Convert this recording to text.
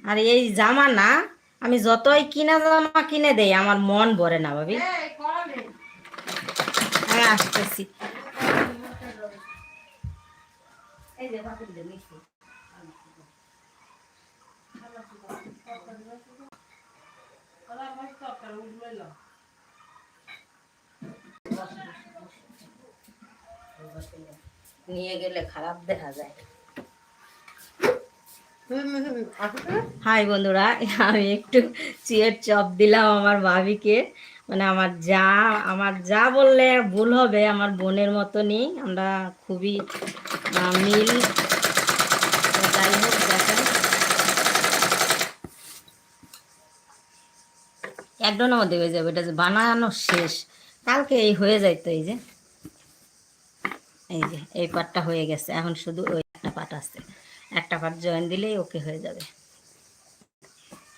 আর এই জামা না, আমি যতই কিনা জামা কিনে দেই আমার মন ভরে না ভাবি। আমি আসতেছি। নিয়ে গেলে খারাপ দেখা যায়। হাই বন্ধুরা, আমি একটু চিয়ের চপ দিলাম আমার ভাবিকে। মানে আমার যা বললে ভুল হবে, আমার বোনের মতনই আমরা, খুবই মিল। যাই হোক দেখেন, একদমের মধ্যে হয়ে যাবে, এটা যে বানানো শেষ কালকে এই হয়ে যাইতো। এই যে এই পাটটা হয়ে গেছে, এখন শুধু ওই একটা পাট আছে, একটা পাট জয়েন দিলেই ওকে হয়ে যাবে।